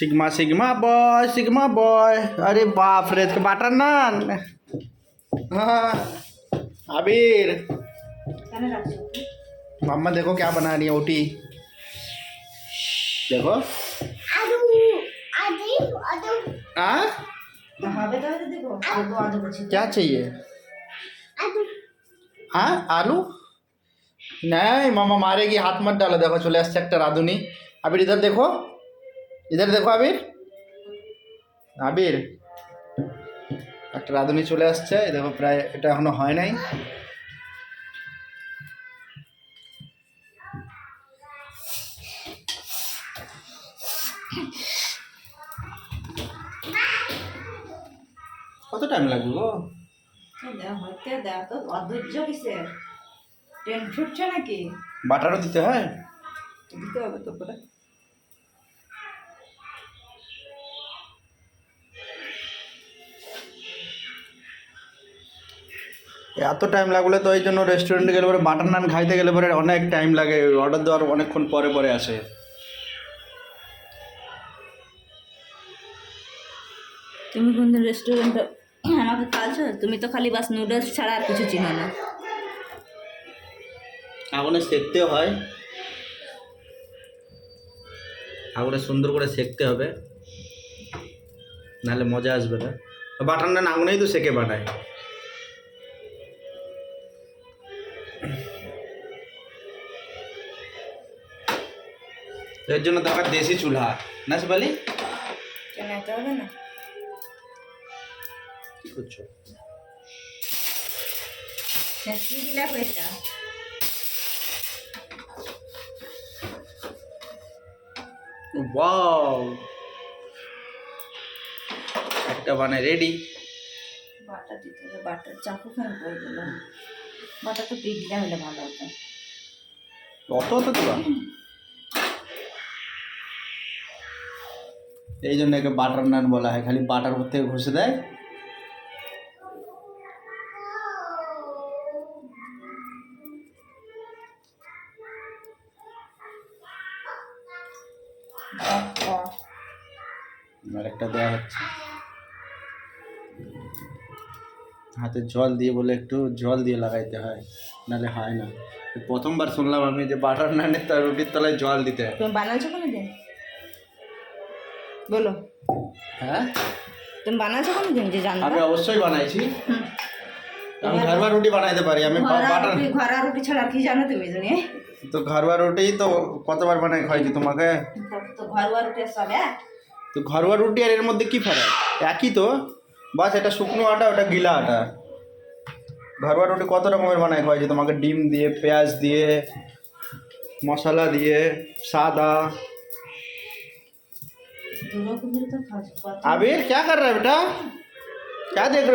Sigma sigma boy. अरे बाप रे, इसका बाटर नान। हाँ आबिर, मम्मा देखो क्या बना रही है ओटी। देखो हाँ क्या चाहिए। हाँ आलू नहीं, मामा मारेगी, हाथ मत डालो। देखो चले আসছে একটা রাঁধুনি। আবির इधर देखो, इधर देखो আবির। আবির একটা রাঁধুনি চলে আসছে, এই দেখো প্রায় এটা এখনো হয় নাই। কত টাইম লাগবে গো? অধৈর্য কিসে, ট্রেন ছুটছে নাকি? বাটারও দিতে হয়? দিতে হবে তো করে। এত টাইম লাগলে তো এই জন্য রেস্টুরেন্টে গেলে পরে বাটার নান খাইতে গেলে পরে অনেক টাইম লাগে, অর্ডার দেওয়ার অনেকক্ষণ পরে পরে আসে। তুমি কোনদিন রেস্টুরেন্টে আমাকে খাওয়াছো? তুমি তো খালি বাস নুডলস ছাড়া আর কিছু চিনো না। আগুনে সেকতেও হয়, আগুনে সুন্দর করে সেকতে হবে, নাহলে মজা আসবে না। বাটার নান আগুনেই তো সেকে বানায়। এর জন্য দরকার দেশি চুলা, না শিবালি? কেন এটা হবে না? কি করছো? কি দিলা কইটা? ওয়াও, একটা বানায় রেডি। বাটার দিতে হবে, বাটার চাকু খান করে দিলাম। বাটার তো পিঠটা হলে ভালো হতো। অত অত দিবা? এই জন্য একে বাটার নান বলা হয়, খালি বাটার উপর থেকে ঘষে দেয়। আর একটা দেওয়া হচ্ছে, হাতে জল দিয়ে বলে একটু জল দিয়ে লাগাইতে হয়, নাহলে হয় না। প্রথমবার শুনলাম আমি যে বাটার নানের তার রুটির তলায় জল দিতে হয়। তুমি বানাচ্ছো কোনোদিন? বলো। হ্যাঁ তুমি বানাচ্ছো কোনোদিন যে জানো? আমি অবশ্যই বানাইছি, আমি ঘরোয়া রুটি বানাইতে পারি। আমি বাটার ঘরা রুটি ছাড়া কি জানো তুমি জানি? তো ঘরোয়া রুটি তো কতবার বানাই খাইছি তোমাকে। তো ঘরোয়া রুটি সব এক? তো ঘরোয়া রুটি আর এর মধ্যে কি ফারাক? একই তো, বাস এটা শুকনো আটা, ওটা গিলা আটা। ঘরোয়া রুটি কত রকমের বানাই খাইছি তোমাকে, ডিম দিয়ে, পেঁয়াজ দিয়ে, মশলা দিয়ে, সাদা। दो रकम तो खाओ। आबिर क्या कर रहा है बेटा, क्या देख रहे हो?